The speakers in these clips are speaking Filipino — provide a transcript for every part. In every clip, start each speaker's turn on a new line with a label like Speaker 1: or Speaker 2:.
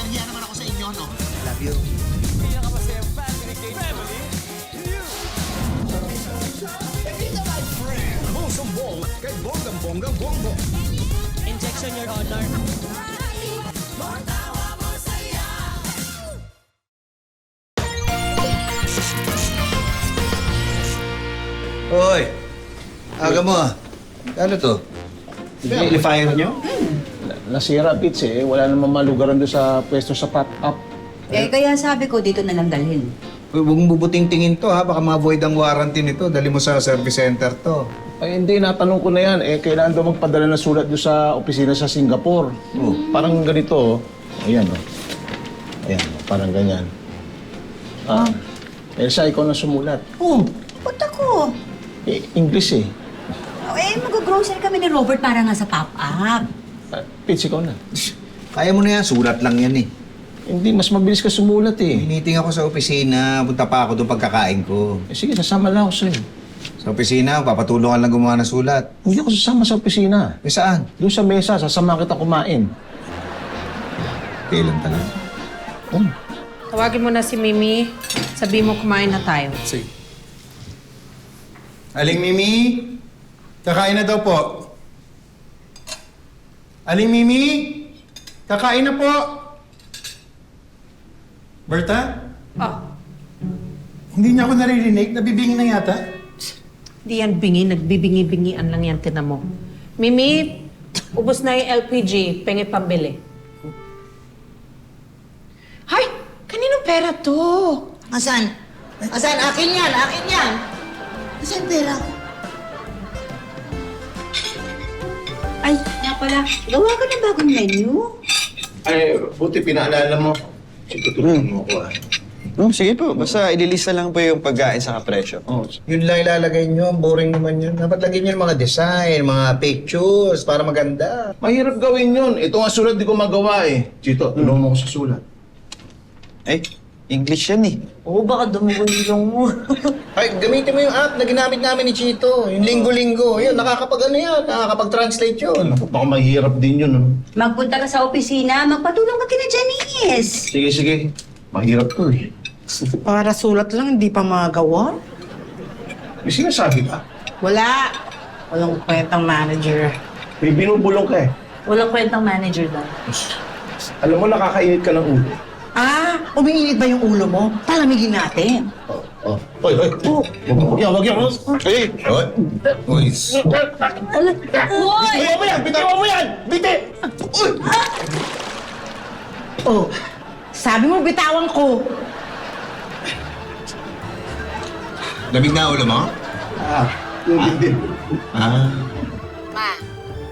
Speaker 1: nahiya naman ako sa inyo, no?
Speaker 2: Love you.
Speaker 3: Injection, Your Honor.
Speaker 2: Hoy! Aga mo ah. Ano to? Amplifier nyo?
Speaker 4: Nasira, Pits eh. Wala namang malugaran doon sa pwesto sa pop-up.
Speaker 5: Kaya sabi ko dito na lang dalhin.
Speaker 2: Huwag mong bubuting tingin to ha. Baka ma-void ang warranty nito. Dali mo sa service center to.
Speaker 4: Ay, hindi. Natanong ko na yan. Kailangan daw magpadala ng sulat doon sa opisina sa Singapore.
Speaker 2: Oh.
Speaker 4: Parang ganito, oh. Ayan, oh. Ayan, oh. Parang ganyan. Elsa, ikaw na sumulat.
Speaker 5: Oh, ba't ako?
Speaker 4: English eh.
Speaker 5: Mag-grocery kami ni Robert para nga sa pop-up.
Speaker 4: Pits, ikaw na.
Speaker 2: Kaya mo na yan. Sulat lang yan eh.
Speaker 4: Hindi, mas mabilis ka sumulat eh.
Speaker 2: Meeting ako sa opisina. Punta pa ako doon pagkakain ko.
Speaker 4: Sige, sasama lang ako sa'yo.
Speaker 2: Sa opisina, papatulungan lang gumawa ng sulat.
Speaker 4: Hindi ako sasama sa opisina.
Speaker 2: Eh saan?
Speaker 4: Doon sa mesa, sasama kita kumain.
Speaker 2: Kailan talaga?
Speaker 4: Oh.
Speaker 6: Tawagin mo na si Mimi. Sabi mo kumain na tayo.
Speaker 2: Sige. Aling Mimi? Kakain na daw po. Aling Mimi? Kakain na po. Berta?
Speaker 6: Oh,
Speaker 1: Hindi niya ako naririnig. Nabibingin na yata.
Speaker 6: di yan bingi. Nagbibingi-bingian lang yan, tinan mo. Mimi, ubos na yung LPG. Pengi pambili. Hay! Kaninong pera to?
Speaker 5: Asan? Asan? Akin yan! Akin yan! Asan pera ko? Ay, nga pala. Gawa ka ng bagong menu.
Speaker 4: Ay, buti pinaalala mo. Tutulungan mo ako ah.
Speaker 7: Sige po, basta ililista lang po yung pagkain sa kapresyo.
Speaker 4: Oh,
Speaker 2: Yun lang ilalagay nyo. Boring naman yun. Dapat lagyan nyo yung mga design, mga pictures, para maganda.
Speaker 4: mahirap gawin yun. Ito nga sulat di ko magawa eh. Chito, tulungan mo ako sa sulat.
Speaker 7: Ay, English yan eh.
Speaker 5: Oo, baka dumugong ilong mo.
Speaker 2: Ay, gamitin mo yung app na ginamit namin ni Chito. Yung linggo-linggo. Yun, nakakapag-translate yun.
Speaker 4: Baka mahirap din yun.
Speaker 5: Magpunta ka sa opisina, magpatulong ka kina Janice.
Speaker 4: Sige, sige. Mahirap to eh.
Speaker 8: Para sulat lang, hindi pa magawa?
Speaker 4: May sinasabi ka?
Speaker 8: Wala. Walang kwentang manager.
Speaker 4: May binubulong ka eh.
Speaker 5: Walang kwentang manager daw.
Speaker 4: Alam mo, nakakainit ka ng ulo.
Speaker 8: Ah, umiinit ba yung ulo mo? Palamigin natin.
Speaker 4: Oh. Hoy, hoy. Wag yan. Hey!
Speaker 2: Uy.
Speaker 4: Bitawan mo yan! Bitawan mo yan! Biti! Uy!
Speaker 8: Oh, sabi mo bitawan ko.
Speaker 2: Lamig na ulo mo?
Speaker 4: Tubig din.
Speaker 6: Ma,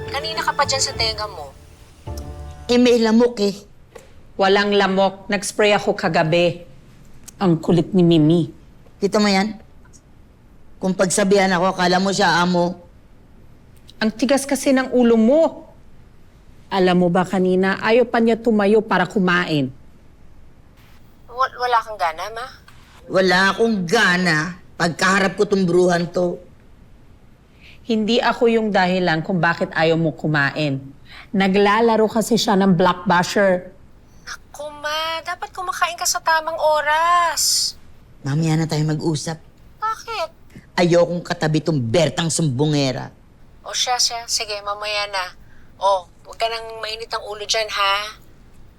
Speaker 6: kanina ka pa dyan sa tenga mo.
Speaker 5: May lamok eh.
Speaker 6: Walang lamok. Nag-spray ako kagabi. Ang kulit ni Mimi.
Speaker 5: Kita mo yan? Kung pagsabihan ako, akala mo siya amo.
Speaker 6: Ang tigas kasi ng ulo mo. Alam mo ba kanina, ayaw pa niya tumayo para kumain. Wala kang gana, Ma?
Speaker 5: Wala akong gana pagkaharap ko tong bruhan to.
Speaker 6: Hindi ako yung dahilan kung bakit ayaw mo kumain. Naglalaro kasi siya ng blockbusher. Naku, Ma. Dapat kumakain ka sa tamang oras.
Speaker 5: Mamaya na tayo mag-usap.
Speaker 6: Bakit?
Speaker 5: Ayokong katabi tong Bertang sumbongera.
Speaker 6: O siya. Sige, mamaya na. O, huwag ka nang mainit ang ulo dyan, ha?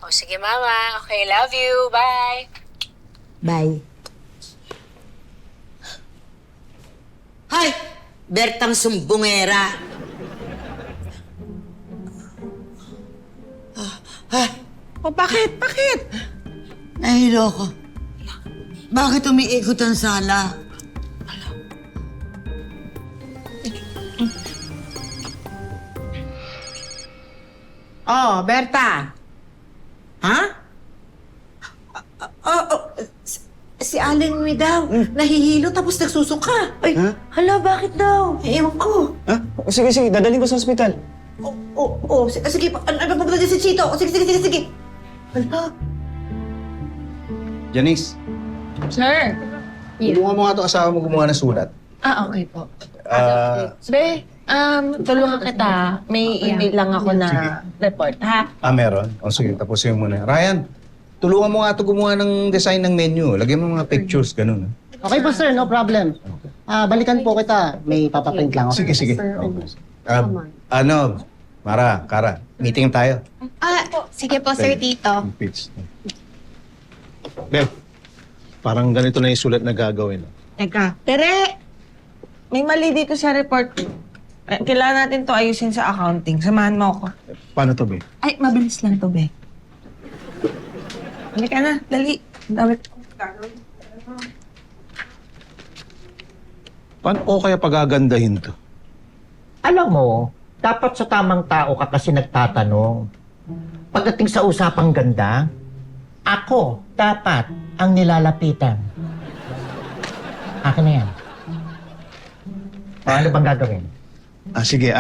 Speaker 6: O, sige, Mama. Okay, love you. Bye.
Speaker 5: Bye. Hay! Bertang sumbongera.
Speaker 6: O, bakit? Bakit?
Speaker 5: Nahilo ko. Bakit umiikot ang sala?
Speaker 8: Oh, Berta. Ha? Si Allen May daw. Nahihilo tapos nagsusuka. Ay, hala, bakit daw? Ewan ko.
Speaker 7: Ha? Sige, dadaling ko sa ospital.
Speaker 8: Sige. Ano ba dyan si Chito? Sige. Hala.
Speaker 2: Janice,
Speaker 9: Sir.
Speaker 2: tulungan mo nga ito asawa mo gumawa ng sulat.
Speaker 9: Okay po. Be, tulungan kita. May email lang ako na report, ha?
Speaker 2: Meron. O sige, tapusin mo muna. Ryan, tulungan mo nga ito gumawa ng design ng menu. Lagyan mo mga pictures, ganun.
Speaker 3: Okay po sir, no problem. Balikan po kita. May papaprint lang ako.
Speaker 2: Sige, sige. Mara, Kara, meeting tayo.
Speaker 9: Sige po, Sir Tito.
Speaker 4: Beb, parang ganito na yung sulat na gagawin.
Speaker 8: Teka. Tere! May mali dito sa report. Kailangan natin to ayusin sa accounting. Samahan mo ako.
Speaker 4: Paano to, Beb?
Speaker 8: Ay, mabilis lang to, be. Halika na, dali. Dawit.
Speaker 4: Paano ko kaya pagagandahin to?
Speaker 3: Alam mo, dapat sa tamang tao ka kasi nagtatanong. Pagdating sa usapang ganda, ako dapat ang nilalapitan. Akin na yan. O, ano bang gagawin?
Speaker 4: Sige,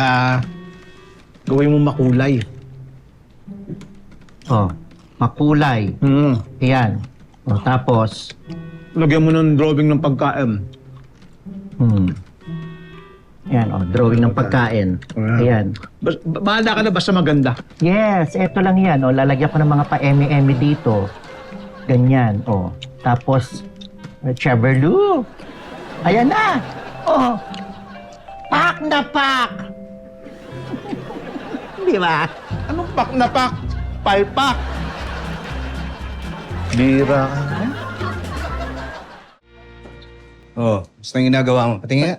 Speaker 4: gawin mo makulay.
Speaker 3: Oh, makulay. Ayan. O, tapos,
Speaker 4: Lagyan mo ng drawing ng pagkain.
Speaker 3: Ayan, drawing ng pagkain. Ayan.
Speaker 4: Bahala ka na basta maganda.
Speaker 3: Yes, eto lang yan. O, lalagyan ko ng mga pa-eme-eme dito. Ganyan. O, tapos, Cheverlu. Ayan na. O, pak na pak. Di ba?
Speaker 4: Anong pak na pak? Palpak. Bira ka.
Speaker 2: Basta yung ginagawa mo. Patingin nga.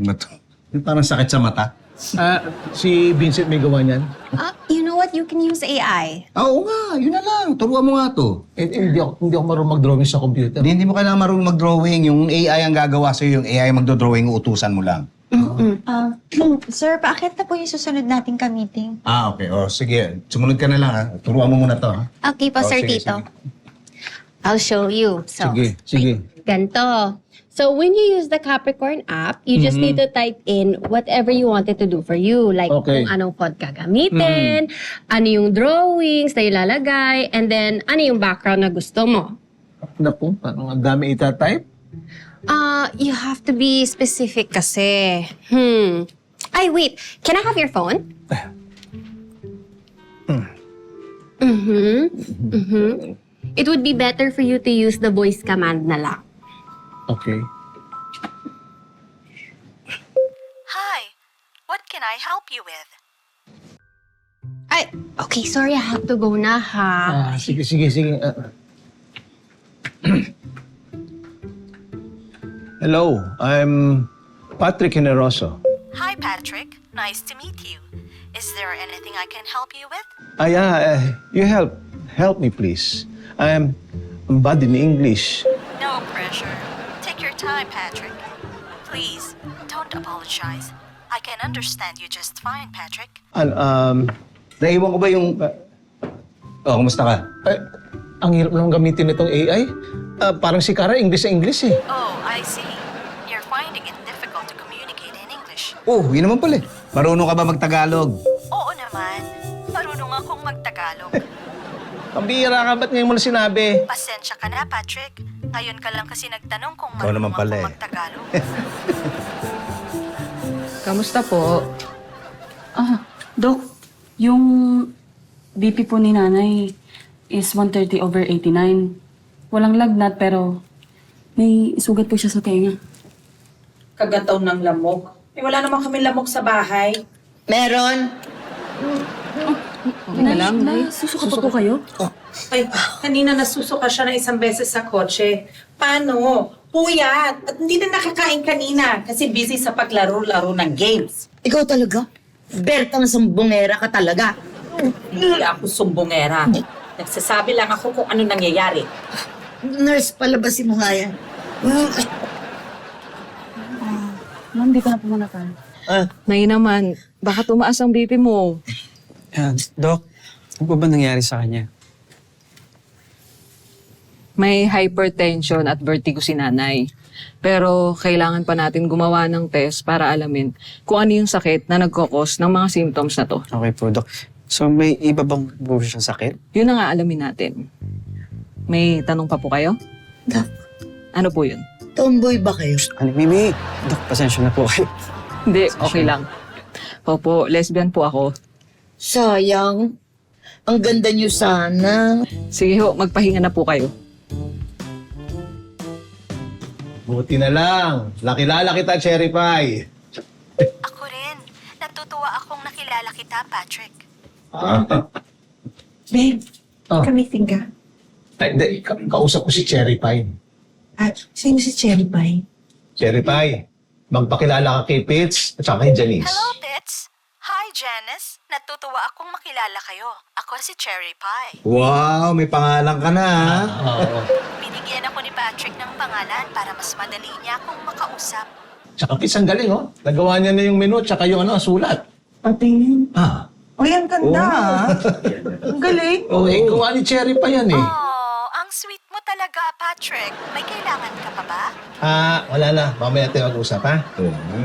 Speaker 2: Ano to? Yung parang sakit sa mata.
Speaker 4: Si Vincent may gawa niyan?
Speaker 9: You know what? You can use AI.
Speaker 2: Oo nga, yun na lang. Turuan mo nga to.
Speaker 4: Hindi ako marunong mag-drawing sa computer.
Speaker 2: Hindi mo kailangan marunong mag-drawing. Yung AI ang gagawa sa'yo, yung AI ang magdo-drawing, utusan mo lang.
Speaker 9: Sir, bakit na po yung susunod nating ka-meeting?
Speaker 2: Okay. Sige. Sumunod ka na lang, ha? Turuan mo muna to, ha?
Speaker 9: Okay po, Sir
Speaker 2: sige,
Speaker 9: Tito.
Speaker 2: sige.
Speaker 10: I'll show you. So,
Speaker 4: Sige.
Speaker 10: ganito. So, when you use the Capricorn app, you just need to type in whatever you wanted to do for you. Like,
Speaker 4: Okay.
Speaker 10: kung anong font gagamitin, ano yung drawings na ilalagay, and then, ano yung background na gusto mo.
Speaker 4: Naku, parang ang dami itatype.
Speaker 10: You have to be specific kasi. Ay, wait. Can I have your phone? It would be better for you to use the voice command na lang.
Speaker 4: Okay.
Speaker 11: Hi, what can I help you with?
Speaker 10: Ay, okay, sorry, I have to go na, ha?
Speaker 4: Sige. Hello, I'm Patrick Generoso.
Speaker 11: Hi, Patrick. Nice to meet you. Is there anything I can help you with?
Speaker 4: You help me please. I'm bad in English.
Speaker 11: No pressure. Take your time, Patrick. Please, don't apologize. I can understand you just fine, Patrick.
Speaker 2: Naiwan ko ba yung... kumusta ka?
Speaker 4: Ang hirap naman gamitin itong AI. Parang si Kara, English sa English eh.
Speaker 11: Oh, I see. You're finding it difficult to communicate in English.
Speaker 2: Yun naman pala. Marunong ka ba mag-Tagalog?
Speaker 11: Oo naman. Marunong akong mag-Tagalog.
Speaker 4: Pambira ka, ba't ngayon mo na sinabi?
Speaker 11: Pasensya ka na, Patrick. Ngayon ka lang kasi nagtanong kung
Speaker 2: Ikaw naman
Speaker 11: marunong
Speaker 2: pala
Speaker 11: akong
Speaker 2: eh.
Speaker 11: mag-Tagalog.
Speaker 8: Kamusta po?
Speaker 12: Dok, yung BP po ni nanay is 130/89. Walang lagnat pero may sugat po siya sa tenga.
Speaker 8: Kagataw ng lamok. Wala naman kami lamok sa bahay.
Speaker 5: Meron.
Speaker 12: Susuka pa po kayo?
Speaker 8: Ay, kanina nasusuka siya ng isang beses sa kotse. Paano? Puyat! At hindi na nakakain kanina kasi busy sa paglaro-laro ng games.
Speaker 5: Ikaw talaga? Bertang sumbongera ka talaga.
Speaker 8: Hindi ako sumbongera. Nagsasabi lang ako kung ano nangyayari.
Speaker 5: Nurse, palabasin mo nga yan.
Speaker 12: Ma'am, di ka na pumunta pa.
Speaker 8: Nay naman, baka tumaas ang BP mo.
Speaker 7: Doc, ano ba nangyari sa kanya?
Speaker 8: May hypertension at vertigo si nanay. Pero kailangan pa natin gumawa ng test para alamin kung ano yung sakit na nagkakos ng mga symptoms na to.
Speaker 7: Okay po, Doc. So may iba bang po siyang sakit?
Speaker 8: Yun na nga alamin natin. May tanong pa po kayo?
Speaker 5: Doc.
Speaker 8: Ano po yun?
Speaker 5: Tomboy ba kayo?
Speaker 7: Ano, Mimi? Doc, pasensya na po kayo.
Speaker 8: Hindi, okay lang. Opo, lesbian po ako.
Speaker 5: Sayang. Ang ganda niyo sana.
Speaker 8: Sige ho, magpahinga na po kayo.
Speaker 4: Buti na lang. Nakilala kita, Cherry Pie.
Speaker 11: Ako rin. Natutuwa akong nakilala kita, Patrick.
Speaker 5: Babe,
Speaker 3: Oh.
Speaker 5: ka-meeting ka?
Speaker 4: Ay, hindi. Kausap ko si Cherry Pie.
Speaker 5: Sino si Cherry Pie?
Speaker 4: Cherry Pie, magpakilala ka kay Pitts at saka kay Janice.
Speaker 11: Hello, Tits. Hi, Janice. Natutuwa akong makilala kayo. Ako si Cherry Pie.
Speaker 7: Wow, may pangalan ka na, ha?
Speaker 11: Binigyan ako ni Patrick ng pangalan para mas madali niya akong makausap.
Speaker 4: Tsaka Pitts, ang galing, oh. Nagawa niya na yung menu tsaka yung sulat.
Speaker 5: Patingin.
Speaker 4: Ah.
Speaker 5: Uy, ang ganda. Ang galing.
Speaker 4: Oh, gawa ni Cherry Pie yan, eh.
Speaker 11: Oh, ang sweet mo talaga, Patrick. May kailangan ka pa ba?
Speaker 4: Wala na. Mamaya natin mag-usap, ha?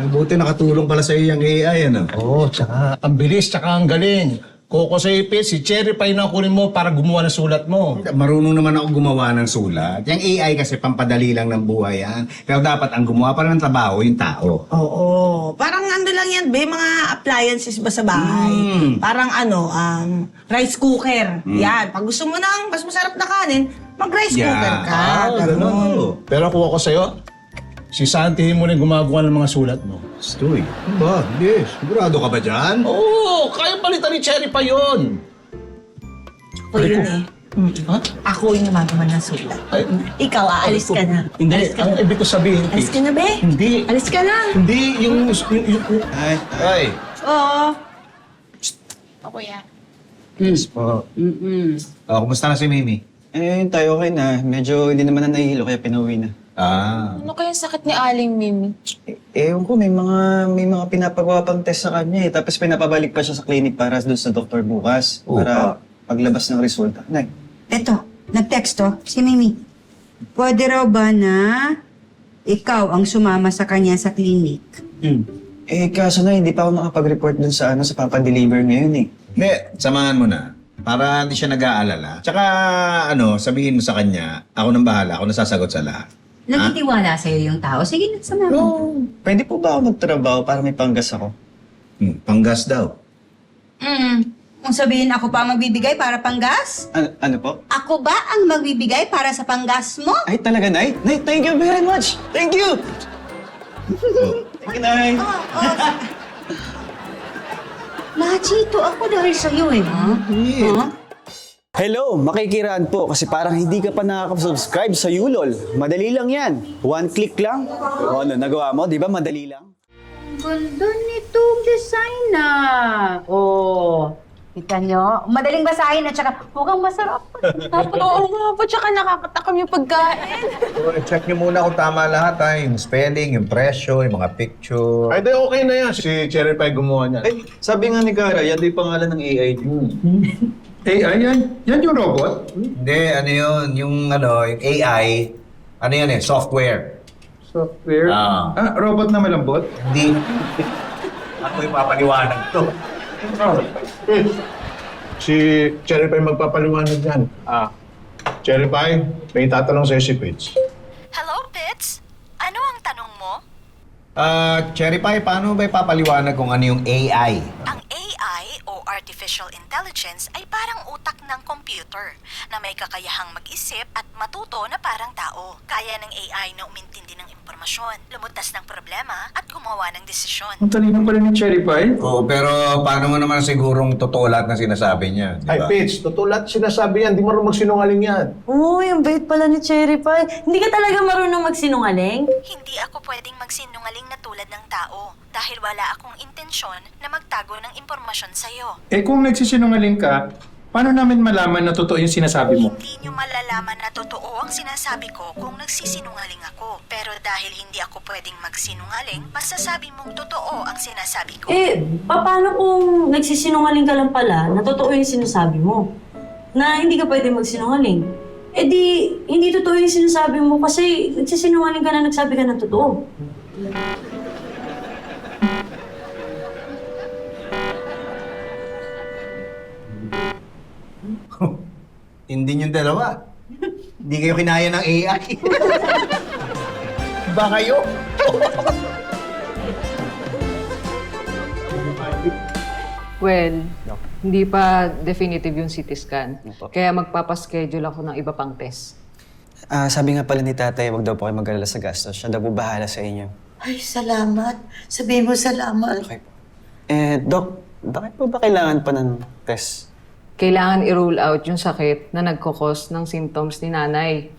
Speaker 7: Buti nakatulong pala sa iyo yung AI, ano?
Speaker 4: Oo, tsaka ang bilis, tsaka ang galing. Koko sa Pitts, si Cherry Pie na kunin mo para gumawa ng sulat mo.
Speaker 7: Marunong naman ako gumawa ng sulat. Yung AI kasi pampadali lang ng buhay yan. Pero dapat ang gumawa pala ng trabaho, yung tao.
Speaker 5: Oo. Parang ano lang yan, be, mga appliances ba sa bahay? Parang rice cooker. Yan. Pag gusto mo ng mas masarap na kanin, mag-rice cooker ka. Ganun.
Speaker 4: Pero kung ako sa'yo, si Santi mo rin gumagawa ng mga sulat mo.
Speaker 7: Stoy. Ano ba? Hindi. Sigurado ka ba dyan?
Speaker 4: Oo, kaya palitan ni Cherry Pie yun.
Speaker 5: Ako yun eh.
Speaker 4: Ha?
Speaker 5: Ako yung gumagawa ng sulat.
Speaker 4: Ay,
Speaker 5: Ikaw, aalis ka na.
Speaker 4: Hindi,
Speaker 5: Alis ka
Speaker 4: ang
Speaker 5: na.
Speaker 4: ibig ko sabihin,
Speaker 5: Alis ka na, be.
Speaker 4: Hindi.
Speaker 5: Alis ka na.
Speaker 4: Hindi, yung
Speaker 7: Ay.
Speaker 5: Oo.
Speaker 6: Ako yan.
Speaker 7: Kumusta na si Mimi?
Speaker 13: Tayo okay na. Medyo hindi naman na nahihilo kaya pinauwi na.
Speaker 6: Ano kaya sakit ni Aling Mimi?
Speaker 13: Ewan ko, may mga pinapagawa pang test sa kanya eh. Tapos pinapabalik pa siya sa clinic para doon sa doktor bukas. Para paglabas ng resulta. Nay.
Speaker 9: Eto, nag-texto si Mimi. Pwede raw ba na ikaw ang sumama sa kanya sa clinic?
Speaker 13: Kaso na, hindi pa ako nakapag-report dun sa sa papadeliver ngayon eh.
Speaker 7: Hindi, samahan mo na. Para hindi siya nag-aalala. Tsaka, sabihin mo sa kanya, ako nang bahala, ako nasasagot sa lahat.
Speaker 9: Nagtitiwala sa'yo yung tao. Sige, nagsama mo.
Speaker 13: Pwede po ba ako magtrabaho para may panggas ako?
Speaker 7: Panggas daw.
Speaker 9: Kung sabihin ako pa ang magbibigay para panggas?
Speaker 13: Ano po?
Speaker 9: Ako ba ang magbibigay para sa panggas mo?
Speaker 13: Ay, talaga, Nay? Nay, thank you very much! Thank you! Thank you, Nay!
Speaker 9: Machito ako dahil sa'yo eh.
Speaker 13: Hello! Makikiraan po kasi parang hindi ka pa nakaka-subscribe sa Yulol. Madali lang yan. One click lang. O ano, nagawa mo? Di ba madali lang?
Speaker 9: Ganda nitong design na. Oh. Kita nyo? Madaling basahin at saka mukhang masarap.
Speaker 6: Oo nga po, tsaka nakakatakam yung pagkain.
Speaker 7: Check niyo muna kung tama lahat, ha? Yung spelling, yung presyo, yung mga picture.
Speaker 4: Ay, di okay na yan. Si Cherry Pie gumawa niya.
Speaker 13: Ay, sabi nga ni Kara, yan yung pangalan ng AI.
Speaker 1: AI yan? Yan yung robot?
Speaker 7: Hindi, yung AI, software.
Speaker 1: Software? Robot na malambot?
Speaker 7: Hindi. Ako yung papaliwanag to.
Speaker 4: Si Cherry Pie magpapaliwanag yan. Cherry Pie, may tatanong sa'yo si Pitts.
Speaker 11: Hello, Tits. Ano ang tanong mo?
Speaker 7: Cherry Pie, paano ba ipapaliwanag kung ano yung AI?
Speaker 11: Ang AI o Artificial Intelligence ay parang utak ng computer na may kakayahang mag-isip at matuto na parang tao. Kaya ng AI na umintindi ng impormasyon, lumutas ng problema at gumawa ng desisyon.
Speaker 1: Ang talino pala ni Cherry Pie.
Speaker 7: Oo, pero paano mo naman sigurong totoo lahat ng sinasabi niya? Di
Speaker 4: Ay,
Speaker 7: ba?
Speaker 4: Pitts, totoo lahat sinasabi yan. Di marunong magsinungaling yan.
Speaker 12: Uy, ang bait pala ni Cherry Pie. Hindi ka talaga marunong magsinungaling?
Speaker 11: Hindi ako pwedeng magsinungaling na tulad ng tao dahil wala akong intensyon na magtago ng impormasyon sa'yo.
Speaker 1: Kung nagsisinungaling ka, paano namin malaman na totoo yung sinasabi mo?
Speaker 11: Hindi nyo malalaman na totoo ang sinasabi ko kung nagsisinungaling ako. Pero dahil hindi ako pwedeng magsinungaling, masasabi mong totoo ang sinasabi ko.
Speaker 12: Paano kung nagsisinungaling ka lang pala na totoo yung sinasabi mo? Na hindi ka pwede magsinungaling? Di, hindi totoo yung sinasabi mo kasi nagsisinungaling ka na nagsabi ka ng totoo.
Speaker 7: Hindi yung dalawa. Hindi kayo kinaya ng AI. Ba kayo?
Speaker 8: Well, Hindi pa definitive yung CT scan. Kaya magpapaschedule ako ng iba pang test.
Speaker 13: Sabi nga pala ni tatay, wag daw po kayo mag-alala sa gastos. Siya daw po bahala sa inyo.
Speaker 5: Ay, salamat. Sabihin mo salamat.
Speaker 13: Okay po. Doc, bakit po ba kailangan pa ng test?
Speaker 8: Kailangan i-rule out yung sakit na nagkakos ng symptoms ni nanay.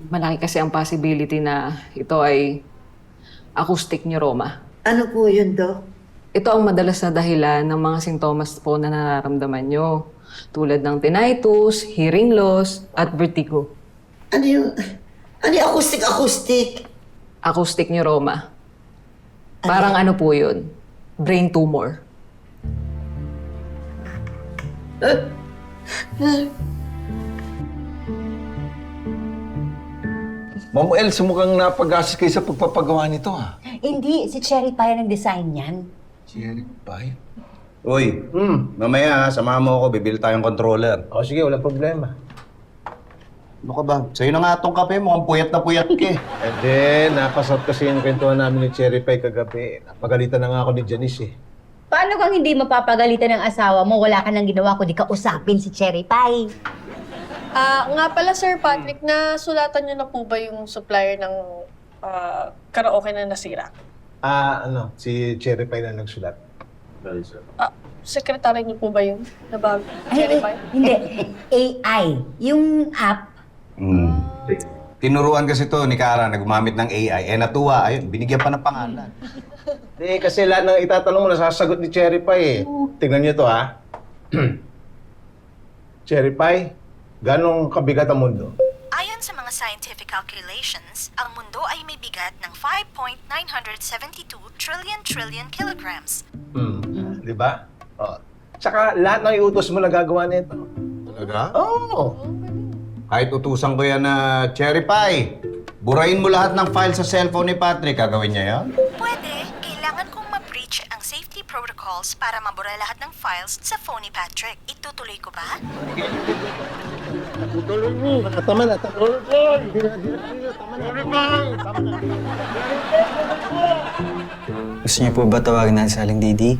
Speaker 8: Malaki kasi ang possibility na ito ay acoustic neuroma.
Speaker 5: Ano po yun, Doc?
Speaker 8: Ito ang madalas na dahilan ng mga sintomas po na nararamdaman nyo. Tulad ng tinnitus, hearing loss, at vertigo.
Speaker 5: Ano yung acoustic?
Speaker 8: Acoustic neuroma. Parang ano po yun? Brain tumor.
Speaker 4: Ma'am Elsa, mukhang napag-asis kayo sa pagpapagawa nito, ha?
Speaker 9: Hindi, si Cherry pa yan ang design yan.
Speaker 4: Cherry pie?
Speaker 7: Uy, mamaya samahan mo ako, bibili tayong controller.
Speaker 4: O, sige, walang problema.
Speaker 7: Ano ka ba? Sa'yo na nga itong kape mo, ang puyat na puyat ka eh.
Speaker 4: And then, napasarap kasi yung kwentuhan namin ni Cherry Pie kagabi. Napagalitan na nga ako ni Janice, eh.
Speaker 9: Paano kang hindi mapapagalitan ng asawa mo? Wala ka nang ginawa kundi kausapin si Cherry Pie.
Speaker 14: Nga pala, Sir Patrick, nasulatan niyo na po ba yung supplier ng karaoke na nasira?
Speaker 4: Si Cherry Pie na nagsulat.
Speaker 14: Sekretary niyo po ba yun? Cherry Pie?
Speaker 9: Hindi. AI. Yung app.
Speaker 7: Tinuruan kasi to ni Kara na gumamit ng AI. Natuwa, ayun, binigyan pa ng pangalan.
Speaker 4: Kasi lahat ng itatanong mo, nasasagot ni Cherry Pie, eh. Tingnan niyo to, ha? Cherry Pie, ganong kabigat ang mundo?
Speaker 11: Ayon sa mga scientific calculations, ang mundo ay may bigat ng 5.972 trillion kilograms.
Speaker 4: Di ba? Tsaka lahat ng iutos mo nagagawa nito.
Speaker 7: Talaga?
Speaker 4: Oo.
Speaker 7: Kahit utusan ko yan na Cherry Pie, burahin mo lahat ng file sa cellphone ni Patrick. Gagawin niya yan?
Speaker 11: Pwede, kailangan kong ma-breach ang safety protocols para mabura lahat ng files sa phone ni Patrick. Itutuloy ko ba?
Speaker 4: Tutuloy mo. Tama na.
Speaker 13: Gusto niyo po ba tawagin natin sa Aling Didi?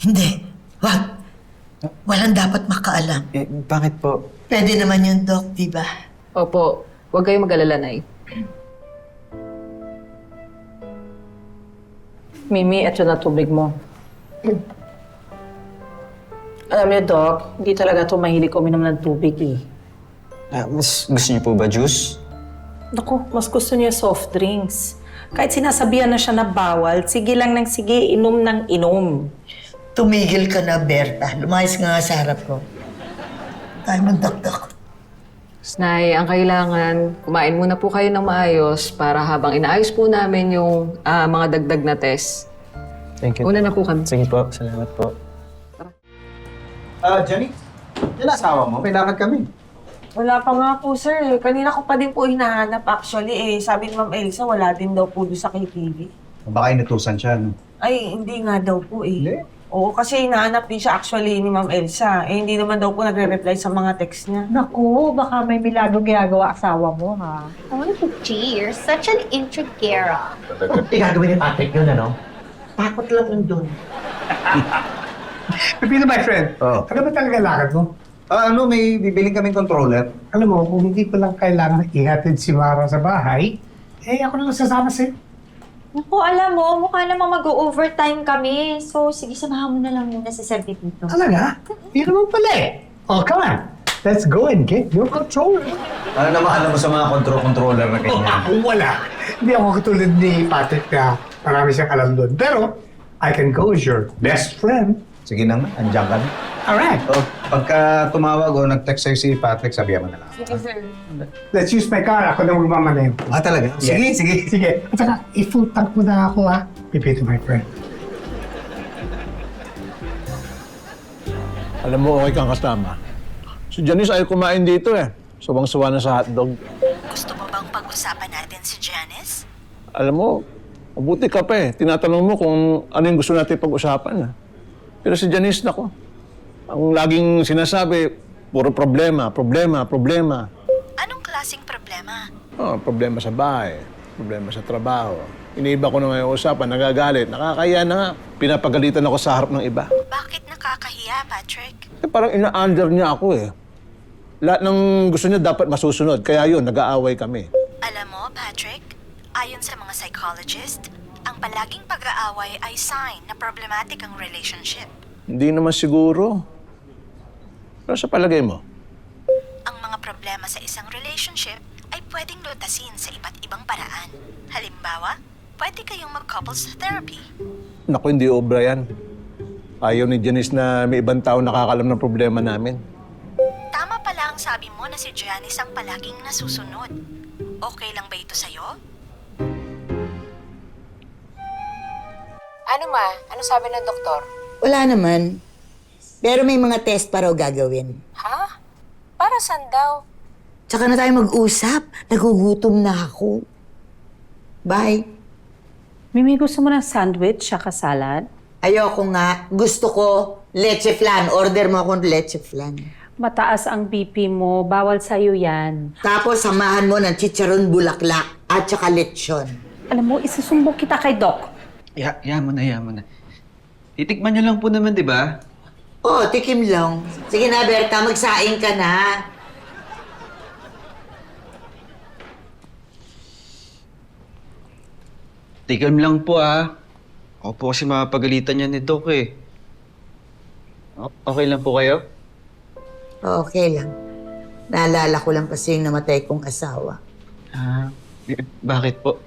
Speaker 5: Hindi. Wag. Walang dapat makaalam.
Speaker 13: Bakit po?
Speaker 5: Pwede naman yun, Doc, di ba?
Speaker 8: Opo, huwag kayong mag-alala, Nay.
Speaker 6: Mimi, ito na tubig mo. Alam niyo, Doc, hindi talaga ito mahilig uminom ng tubig eh.
Speaker 13: Mas gusto niyo po ba juice?
Speaker 6: Naku, mas gusto niya soft drinks. Kahit sinasabihan na siya na bawal, sige lang ng sige, inom ng inom.
Speaker 5: Tumigil ka na, Berta. Lumayas nga sa harap ko. Tayo magdakdak.
Speaker 8: Nay, ang kailangan, kumain muna po kayo ng maayos para habang inaayos po namin yung mga dagdag na test.
Speaker 13: Thank you.
Speaker 8: Una na po kami.
Speaker 13: Sige po, salamat po.
Speaker 7: Jenny, yan asawa mo? Kailangan kami.
Speaker 5: Wala pa nga po, sir. Kanina ko pa din po hinahanap actually. Sabi ni Ma'am Elsa, wala din daw po doon sa KTV.
Speaker 7: Baka inutusan siya, no?
Speaker 5: Ay, hindi nga daw po eh. Oo, kasi hinahanap din siya actually ni Ma'am Elsa. Hindi naman daw po nagre-reply sa mga text niya.
Speaker 9: Naku, baka may milagro ginagawa asawa mo, ha?
Speaker 10: OMG, you're such an intrigera.
Speaker 3: Gagawin ni Patrick yun, ano? Takot lang yun dun.
Speaker 1: Pepino, my friend. Ano ba talaga lakad mo?
Speaker 7: May bibiling kaming controller.
Speaker 1: Alam mo, kung hindi ko lang kailangan ihatid si Mara sa bahay, ako na lang sasama sa'yo.
Speaker 9: Naku, alam mo, mukha namang mag-overtime kami. So, sige, samahan mo na lang muna sa service dito.
Speaker 1: Talaga? Yun naman pala eh. Oh, come on. Let's go and get your controller.
Speaker 7: Ano naman alam mo sa mga controller na ganyan?
Speaker 1: Wala. Hindi ako katulad ni Patrick na marami siyang alam doon. Pero, I can go as your best friend.
Speaker 7: Sige na nga, andyan ka na.
Speaker 1: Alright.
Speaker 7: Pagka tumawag o nag-text sa'yo si Patrick, sabihan mo na lang.
Speaker 5: Sige, sir.
Speaker 1: Let's use my car. Ako na magmamaneho.
Speaker 7: Talaga?
Speaker 1: Yes. Sige. At saka, i-full tank mo na ako, ha? Pipito, my friend.
Speaker 4: Alam mo, okay kang kasama. Si Janice ayaw kumain dito, eh. Suwang-suwa na sa hotdog.
Speaker 11: Gusto mo bang pag-usapan natin si Janice?
Speaker 4: Alam mo, mabuti ka pa, eh. Tinatanong mo kung ano yung gusto natin pag-usapan, Pero si Janice, nako, ang laging sinasabi, puro problema.
Speaker 11: Anong klaseng problema?
Speaker 4: Problema sa bahay, problema sa trabaho. Iniiba ko na ngayon usapan, nagagalit, nakakaya na nga. Pinapagalitan ako sa harap ng iba.
Speaker 11: Bakit nakakahiya idea, Patrick.
Speaker 4: Parang ina-under niya ako eh. Lahat ng gusto niya dapat masusunod. Kaya yun, nag-aaway kami.
Speaker 11: Alam mo, Patrick, ayon sa mga psychologist, ang palaging pag-aaway ay sign na problematic ang relationship.
Speaker 4: Hindi naman siguro. Pero sa palagay mo?
Speaker 11: Ang mga problema sa isang relationship ay pwedeng lutasin sa iba't ibang paraan. Halimbawa, pwede kayong mag-couples therapy.
Speaker 4: Naku, hindi obra yan. Ayaw ni Janice na may ibang tao nakakalam ng problema namin.
Speaker 11: Tama pala ang sabi mo na si Janice ang palaging nasusunod. Okay lang ba ito sa'yo?
Speaker 15: Ano ma? Ano sabi ng doktor?
Speaker 5: Wala naman. Pero may mga test pa raw gagawin.
Speaker 15: Ha? Para saan daw?
Speaker 5: Tsaka na tayo mag-usap. Nagugutom na ako. Bye.
Speaker 6: Mimi, gusto mo ng sandwich saka salad?
Speaker 5: Ayoko nga. Gusto ko leche flan. Order mo akong leche flan.
Speaker 6: Mataas ang BP mo, bawal sa'yo yan.
Speaker 5: Tapos samahan mo ng chicharon bulaklak at saka lechon.
Speaker 6: Alam mo, isusumbong kita kay Doc.
Speaker 13: Yaman na. Titikman niyo lang po naman, di ba?
Speaker 5: Oh, tikim lang. Sige na, Berta, magsaing ka na.
Speaker 13: Tikim lang po Ako po kasi mapagalitan niya ni Doc eh. Okay lang po kayo?
Speaker 5: Okay lang. Naalala ko lang kasi yung namatay kong asawa.
Speaker 13: Bakit po?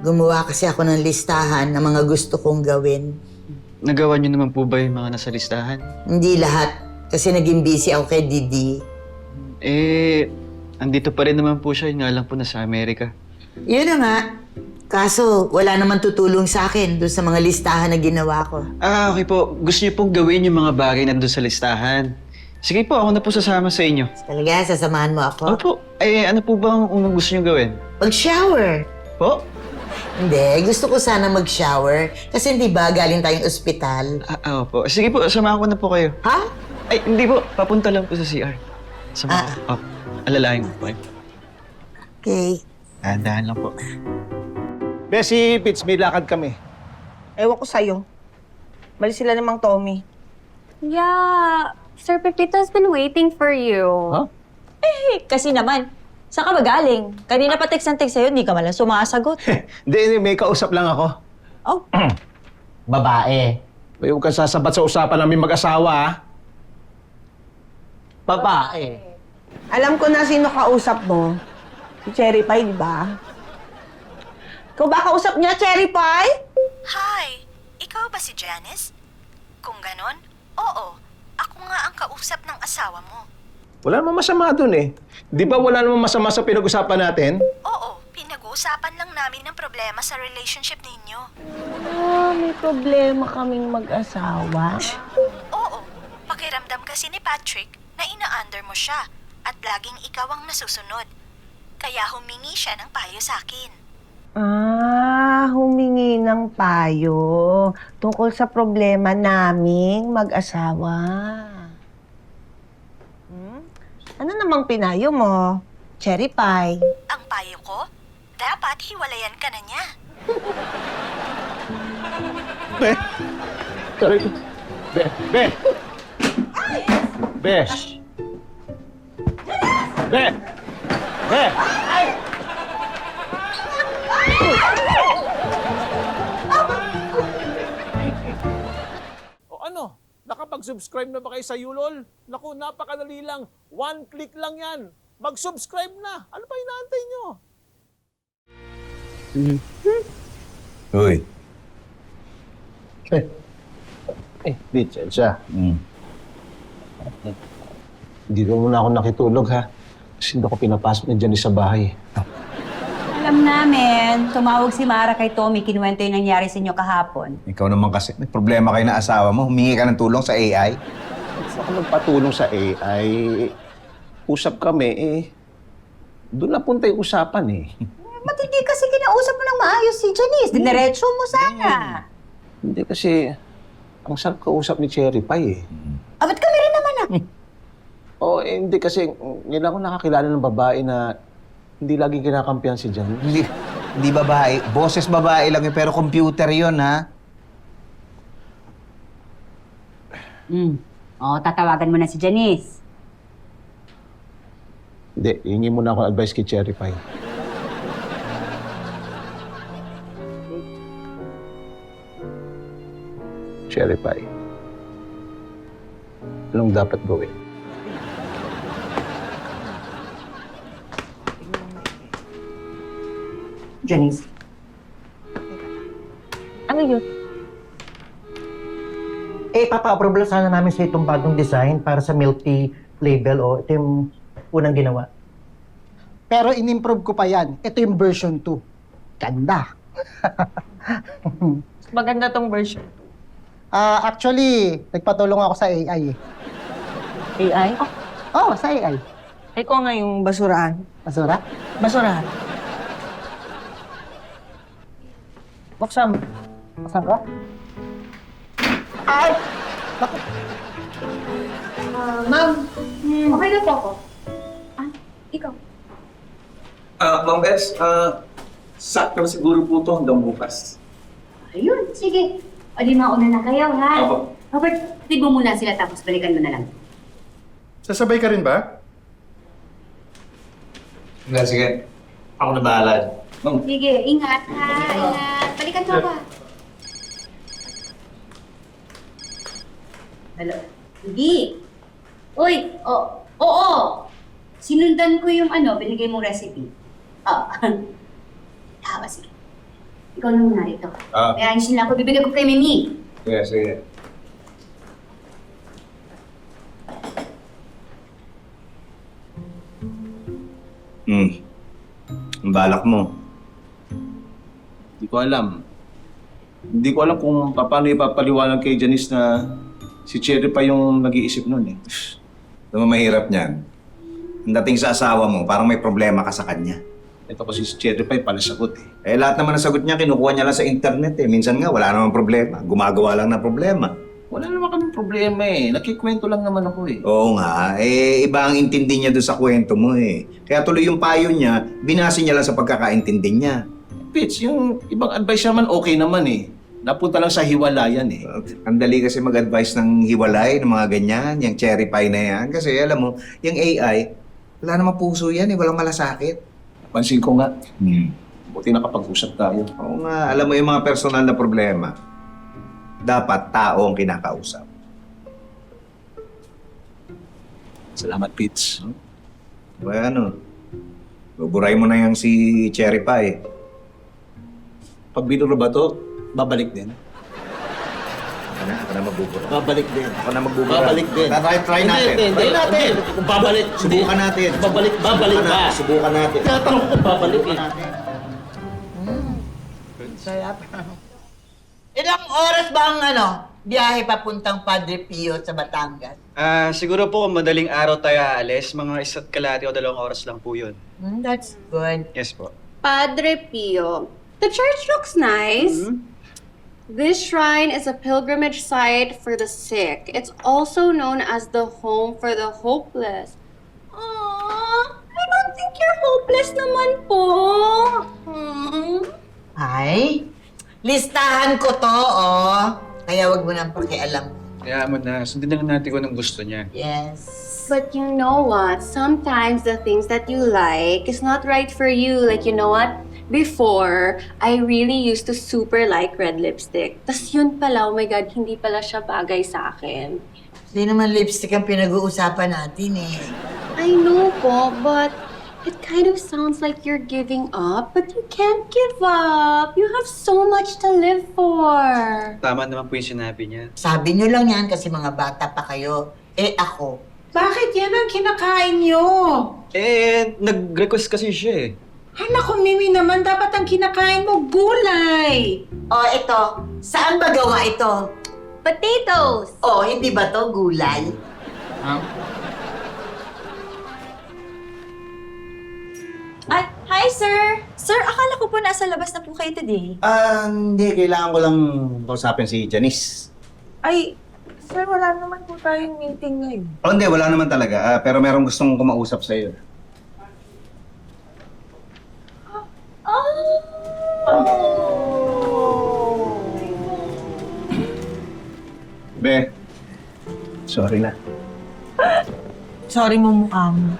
Speaker 5: Gumawa kasi ako ng listahan ng mga gusto kong gawin.
Speaker 13: Nagawa niyo naman po ba yung mga nasa listahan?
Speaker 5: Hindi lahat. Kasi naging busy ako kay Didi.
Speaker 13: Andito pa rin naman po siya. Yun nga lang po nasa Amerika.
Speaker 5: Yun na nga. Kaso, wala naman tutulong sa akin doon sa mga listahan na ginawa ko.
Speaker 13: Okay po. Gusto niyo pong gawin yung mga bagay nandun sa listahan. Sige po, ako na po sasama sa inyo.
Speaker 5: Talaga, sasamahan mo ako?
Speaker 13: Opo. Ano po ba ang unang gusto niyo gawin?
Speaker 5: Mag-shower.
Speaker 13: Po?
Speaker 5: Hindi, gusto ko sana mag-shower. Kasi hindi ba galing tayong ospital?
Speaker 13: Opo. Sige po, samahan ko na po kayo.
Speaker 5: Ha?
Speaker 13: Ay, hindi po. Papunta lang po sa CR. Samahan ko. Alalahin ko po.
Speaker 5: Okay.
Speaker 13: Dahan lang po.
Speaker 4: Bessie, Pitts, may lakad kami.
Speaker 5: Ewan ko sa'yo. Bali sila namang Tommy.
Speaker 10: Yeah, Sir Pepito's been waiting for you.
Speaker 4: Huh?
Speaker 15: Kasi naman, saan ka ba galing? Kanina pa text sa'yo, hindi ka malang sumasagot.
Speaker 4: Hindi, may kausap lang ako.
Speaker 15: Oh.
Speaker 3: Babae.
Speaker 4: Huwag kang sasabat sa usapan namin mag-asawa,
Speaker 3: Babae.
Speaker 5: Alam ko na sino kausap mo. Si Cherry Pie, di ba? Ikaw ba kausap niya, Cherry Pie?
Speaker 11: Hi! Ikaw ba si Janice? Kung ganon, oo. Ako nga ang kausap ng asawa mo.
Speaker 4: Wala namang masama dun eh. Di ba wala namang masama sa pinag-usapan natin?
Speaker 11: Oo, pinag-uusapan lang namin ng problema sa relationship ninyo.
Speaker 5: May problema kaming mag-asawa.
Speaker 11: Oo, pakiramdam kasi ni Patrick na ina-under mo siya at laging ikaw ang nasusunod. Kaya humingi siya ng payo sa akin.
Speaker 5: Humingi ng payo tungkol sa problema naming mag-asawa. Ano namang pinayo mo, Cherry Pie?
Speaker 11: Ang payo ko, dapat hiwalayan ka na niya.
Speaker 4: Sorry. Besh! O ano? Nakapag-subscribe na ba kayo sa Yulol? Naku, napakadali lang. 1 click lang yan. Mag-subscribe na. Ano pa inaantay nyo?
Speaker 7: Uy.
Speaker 4: Bitch, siya. Hindi ko muna ako nakitulog, ha? Kasi hindi ako pinapasok na dyan sa bahay.
Speaker 9: Alam namin, tumawag si Mara kay Tommy, kinuwento yung nangyari sa inyo kahapon.
Speaker 7: Ikaw naman kasi, may problema kayo na asawa mo. Humingi ka ng tulong sa AI.
Speaker 4: Gusto ko magpatulong sa AI. Usap kami, doon napunta yung usapan,
Speaker 9: Ba't hindi kasi kinausap mo ng maayos si Janice? Dinerecho mo sana.
Speaker 4: Hindi kasi, ang sarap kausap ni Cherry Pie,
Speaker 9: Ba't kami rin naman
Speaker 4: hindi kasi, ngayon ako nakakilala ng babae na hindi lagi kinakampihan si Janice.
Speaker 7: Hindi babae. Boses babae lang yun, pero computer yun, ha?
Speaker 9: O, tatawagan mo na si Janice.
Speaker 4: Hindi, hingi muna ako advice kay Cherry Pie. Cherry Pie. Anong dapat gawin?
Speaker 3: Janice. Ano yun? Papa-approve lang sana namin sa itong bagong design para sa milk tea label. Ito yung unang ginawa.
Speaker 16: Pero in-improve ko pa yan. Ito yung version 2. Ganda.
Speaker 5: Maganda tong version.
Speaker 16: Actually, nagpatulong ako sa AI eh.
Speaker 5: AI?
Speaker 16: Oh, sa AI.
Speaker 5: Ay ko nga yung basurahan.
Speaker 16: Basura?
Speaker 5: Basurahan. Buksan mo.
Speaker 16: Saan ka? Ay!
Speaker 9: Ma'am, okay na po ako. Ikaw?
Speaker 17: Ma'am Bes, sakto na siguro po ito hanggang bukas.
Speaker 9: Ayun, sige. O di mauna na kayo, ha?
Speaker 17: Opo.
Speaker 9: Robert, tibo muna sila tapos balikan mo na lang.
Speaker 17: Sasabay ka rin ba?
Speaker 7: Sige, sige. Ako na bahala.
Speaker 17: Ma'am,
Speaker 9: Sige, ingat ha. Ingat. Balikan mo ba? Hello? Hindi. Uy, oo. Sinundan ko yung binigay mong recipe. Sige. Ikaw na muna rito. May ayos nila ako. Bibigay ko kay Mimi.
Speaker 7: Sige, sige. Ang balak mo.
Speaker 4: Hindi ko alam. Hindi ko alam kung paano ipapaliwanag kay Janice na si Cherry pa yung nag-iisip nun eh.
Speaker 7: Ito mahirap niyan. Ang dating sa asawa mo, parang may problema ka sa kanya.
Speaker 4: Ito kasi si Cherry pa pala sagot eh.
Speaker 7: Lahat naman ng sagot niya, kinukuha niya lang sa internet eh. Minsan nga, wala namang problema. Gumagawa lang ng problema.
Speaker 4: Wala naman kaming problema eh. Nakikwento lang naman ako eh.
Speaker 7: Oo nga, iba ang intindi niya doon sa kwento mo eh. Kaya tuloy yung payo niya, binase niya lang sa pagkakaintindi niya.
Speaker 4: Pitch, yung ibang advice naman okay naman eh. Napunta lang sa hiwalayan eh.
Speaker 7: Ang dali kasi mag-advise ng hiwalay, ng mga ganyan, yung cherry pie na yan. Kasi alam mo, yung AI, wala namang puso yan eh, walang malasakit.
Speaker 4: Pansin ko nga, buti nakapag-usap tayo.
Speaker 7: Oo nga, alam mo yung mga personal na problema, dapat tao ang kinakausap.
Speaker 4: Salamat, Pitch.
Speaker 7: Ba buburay mo na yung si cherry pie.
Speaker 4: Pag binuro ba to, babalik din.
Speaker 7: Ako na magbubura.
Speaker 4: Babalik din.
Speaker 7: Ako na magbubura.
Speaker 4: Babalik din.
Speaker 7: Try natin.
Speaker 4: Try natin. Kung babalik.
Speaker 7: Subukan natin.
Speaker 4: Babalik ba?
Speaker 7: Subukan natin.
Speaker 4: Tinatanong ko kung babalik eh.
Speaker 3: Ilang oras ba ang biyahe papuntang Padre Pio sa Batangas?
Speaker 13: Siguro po kung madaling araw tayo aalis, mga 1 kalahati o 2 oras lang po yun.
Speaker 3: That's good.
Speaker 13: Yes po.
Speaker 10: Padre Pio. The church looks nice. This shrine is a pilgrimage site for the sick. It's also known as the home for the hopeless. Aww, I don't think you're hopeless naman po.
Speaker 3: Ay, listahan ko to, Kaya wag mo nang pakialam.
Speaker 13: Kaya mo na, sundin na lang natin kung anong gusto niya.
Speaker 3: Yes.
Speaker 10: But you know what? Sometimes the things that you like is not right for you. Like, you know what? Before, I really used to super like red lipstick. Tas yun pala, oh my God, hindi pala siya bagay sa akin.
Speaker 3: Hindi naman lipstick ang pinag-uusapan natin eh.
Speaker 10: I know po, but it kind of sounds like you're giving up, but you can't give up. You have so much to live for.
Speaker 13: Tama naman po yung sinabi niya.
Speaker 3: Sabi nyo lang yan kasi mga bata pa kayo. Ako.
Speaker 5: Bakit yan ang kinakain nyo?
Speaker 13: Nag-request kasi siya eh.
Speaker 5: Ay, naku, Mimi naman, dapat ang kinakain mo gulay.
Speaker 3: Ito. Saan ba gawa ito?
Speaker 10: Potatoes!
Speaker 3: Hindi ba to gulay?
Speaker 15: Hi, sir! Sir, akala ko po nasa labas na po kayo today.
Speaker 7: Hindi. Kailangan ko lang kausapin si Janice.
Speaker 5: Ay, sir, wala naman po tayong meeting ngayon.
Speaker 7: Hindi. Wala naman talaga. Pero merong gustong kumausap sa'yo.
Speaker 4: Be, Sorry na.
Speaker 5: Sorry mo mukha mo.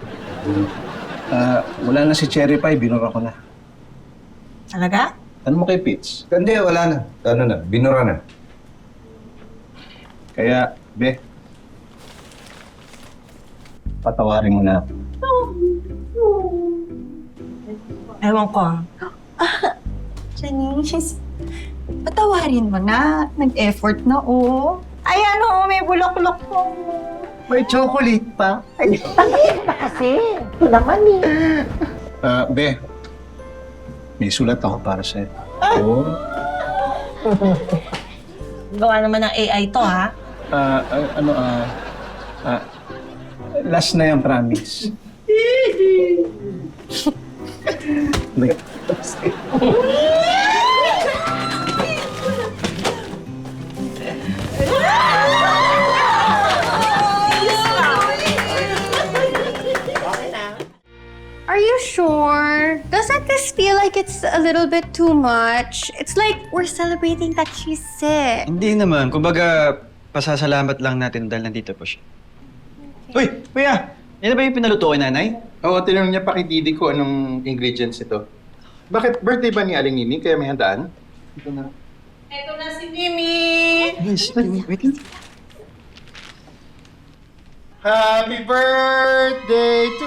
Speaker 4: Wala na si Cherry Pie, binura ko na.
Speaker 5: Talaga?
Speaker 4: Ano mo kay Pitch?
Speaker 7: Hindi, wala na. Ano na, binura na.
Speaker 4: Kaya, Be, patawarin mo na ako.
Speaker 5: Ewan ko.
Speaker 15: Janice, patawarin mo na. Nag-effort na, oh. Ayan, oh, may bulok-bulok po.
Speaker 1: May chocolate pa.
Speaker 3: Ay, na kasi. Ito naman eh.
Speaker 4: Be, may sulat ako para sa'yo. Oh.
Speaker 5: Gawa naman ng AI to, ha?
Speaker 4: Last na yung promise. Wait.
Speaker 10: Are you sure? Doesn't this feel like it's a little bit too much? It's like we're celebrating that she's sick.
Speaker 13: Hindi naman. Kumbaga, pasasalamat lang natin dahil nandito po siya. Uy, kuya! Yan na ba yung pinaluto kay nanay?
Speaker 2: Oo, tinanong niya pa kay Didi ko anong ingredients ito. Bakit birthday ba ni Aling Mimi kaya may handaan? Ito na.
Speaker 6: Ito na si Mimi!
Speaker 13: Yes, wait lang.
Speaker 2: Happy birthday to...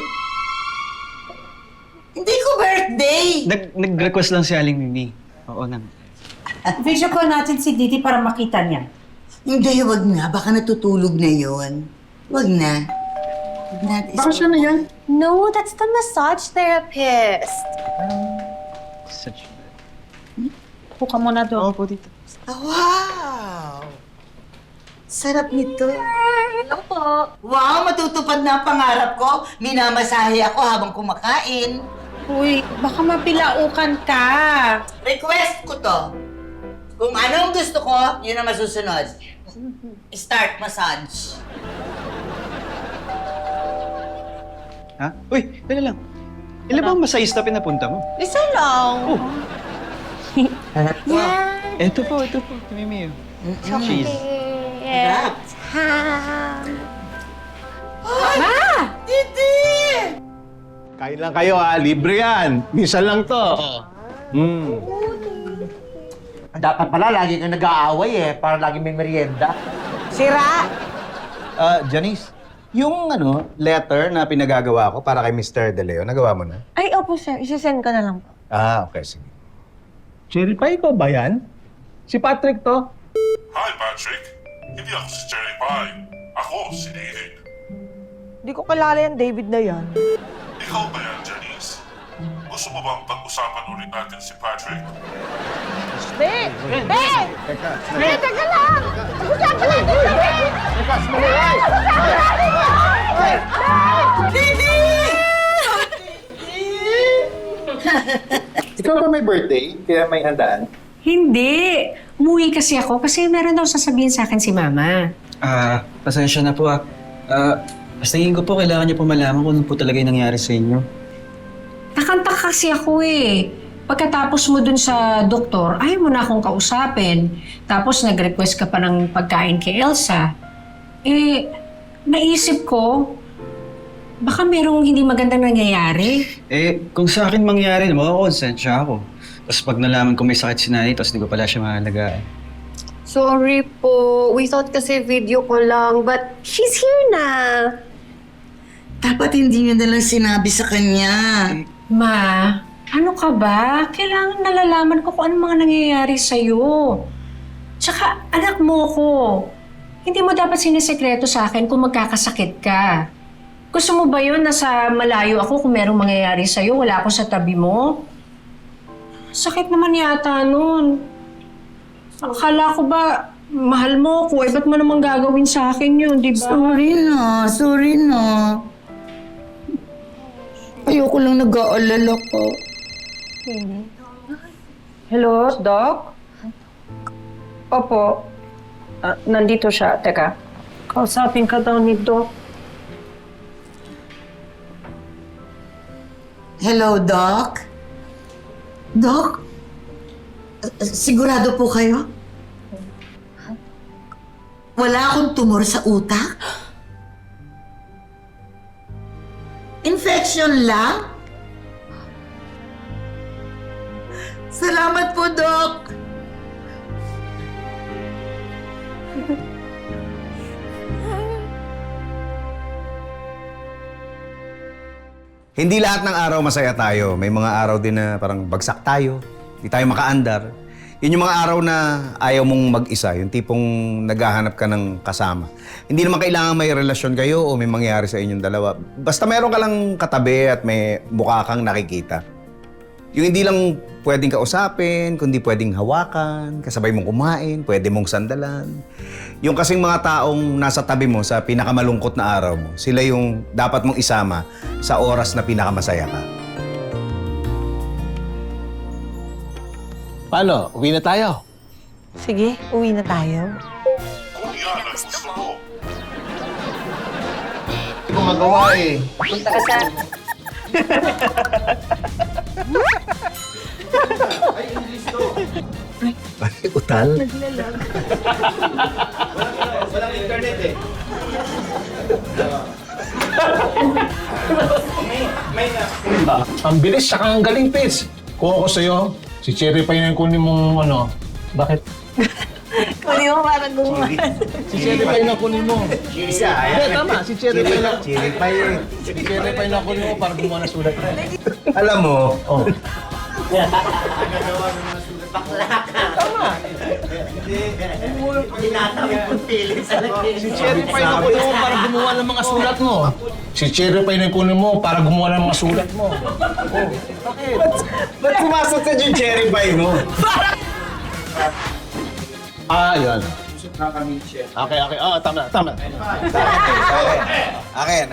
Speaker 5: Hindi ko birthday!
Speaker 13: Nag-request lang si Aling Mimi. Oo na.
Speaker 9: Video call natin si Didi para makita niya.
Speaker 5: Hindi, wag na. Baka natutulog na yon. Wag na.
Speaker 2: Baka siya na yan.
Speaker 10: No, that's the massage therapist.
Speaker 13: Such...
Speaker 9: Puka mo na doon.
Speaker 13: Opo, dito.
Speaker 5: Wow! Sarap nito.
Speaker 10: Hello po.
Speaker 5: Wow, matutupad na ang pangarap ko. Minamasahe ako habang kumakain.
Speaker 6: Uy, baka mapilaukan ka.
Speaker 5: Request ko to. Kung anong gusto ko, yun ang masusunod. Start massage.
Speaker 13: Ha? Uy, dala lang. Ilan bang masayista pinapunta mo?
Speaker 10: Isa lang.
Speaker 5: Yeah.
Speaker 13: Ito po. Mimi. Cheese.
Speaker 10: Let's have...
Speaker 5: Didi!
Speaker 4: Kain lang kayo ha, libre yan. Minsan lang to.
Speaker 3: Dapat pala lagi kang nag-aaway eh, para lagi may merienda.
Speaker 5: Sira!
Speaker 2: Janice, yung letter na pinagagawa ko para kay Mr. De Leo, nagawa mo na?
Speaker 15: Ay, opo, sir. Isasend ko na lang po.
Speaker 2: Okay, sige.
Speaker 4: Cherry Pie, ikaw ba yan? Si Patrick to.
Speaker 18: Hi, Patrick. Hindi ako si Cherry Pie. Ako si David.
Speaker 15: Di ko kilala yan, David na yan.
Speaker 18: Ikaw ba yan, Janice? Gusto mo bang pag-usapan ulit natin si Patrick?
Speaker 15: Be! Teka lang! Pag-usapan natin si Ben!
Speaker 5: Didi!
Speaker 2: Ikaw ba may birthday, kaya may handaan?
Speaker 6: Hindi. Umuwi kasi ako kasi meron daw sasabihin sa akin si Mama.
Speaker 13: Pasensya na po basta tingin ko po kailangan niyo po malaman kung ano po talaga yung nangyari sa inyo.
Speaker 6: Nakanta kasi ako eh. Pagkatapos mo dun sa doktor, ayaw mo na akong kausapin. Tapos nag-request ka pa ng pagkain kay Elsa. Naisip ko, baka merong hindi magandang nangyayari.
Speaker 13: Kung sa akin mangyari, makakonsensya ako. Tapos pag nalaman ko may sakit si nanay, tapos di ko pala siya mahalagaan.
Speaker 10: Sorry po. We thought kasi video ko lang, but she's here na.
Speaker 5: Dapat hindi nyo na lang sinabi sa kanya.
Speaker 6: Ma, ano ka ba? Kailangan nalalaman ko kung anong mga nangyayari sa'yo. Tsaka, anak mo ko. Hindi mo dapat sinisekreto sa akin kung magkakasakit ka. Gusto mo ba yun? Nasa malayo ako kung merong mangyayari sa'yo, wala ako sa tabi mo? Sakit naman yata nun. Akala ko ba, mahal mo ko, ba't mo naman gagawin sa akin yun, di ba?
Speaker 5: Sorry na. Ayoko lang nag-aalala ko.
Speaker 6: Hello, Doc? Opo. Nandito siya. Teka. Kausapin ka daw ni Doc.
Speaker 5: Hello, Doc? Doc? Sigurado po kayo?
Speaker 19: Wala akong tumor sa utak? Infection lang? Salamat po, Doc.
Speaker 7: Hindi lahat ng araw masaya tayo. May mga araw din na parang bagsak tayo. Hindi tayo makaandar. Yun yung mga araw na ayaw mong mag-isa. Yung tipong naghahanap ka ng kasama. Hindi naman kailangan may relasyon kayo o may mangyari sa inyong dalawa. Basta meron ka lang katabi at may mukha kang nakikita. Yung hindi lang pwedeng kausapin, kundi pwedeng hawakan, kasabay mong kumain, pwede mong sandalan. Yung kasing mga taong nasa tabi mo sa pinakamalungkot na araw mo, sila yung dapat mong isama sa oras na pinakamasaya ka.
Speaker 4: Paano? Uwi na tayo.
Speaker 5: Sige, uwi na tayo.
Speaker 18: Kung yan ang gusto mo.
Speaker 2: Hindi ko magawa eh.
Speaker 9: Punta ka sa...
Speaker 2: Ay, utal.
Speaker 17: Walang internet eh.
Speaker 4: Ang bilis, saka ang galing, Pits. Kung ako sa'yo, si Cherry pa yun yung kunin mong ano. Bakit?
Speaker 5: Kunin mo parang gumawa.
Speaker 4: Si Cherry pa yun ang kunin mo.
Speaker 2: Isa.
Speaker 4: Hindi, tama. Si Cherry pa yun ang...
Speaker 2: Chili pa yun.
Speaker 4: Si Cherry pa yun ang kunin mo para gumawa ng sulat.
Speaker 7: Alam mo,
Speaker 4: Oh. Si Cherry pa yun ang kunin mo para gumawa ng mga sulat mo. Si Cherry pa yun ang kunin mo para gumawa ng mga sulat mo.
Speaker 2: Ba't pumasok sa yung cherry pie mo?
Speaker 4: Ah, yun. Okay. Ah, tama.
Speaker 7: akin,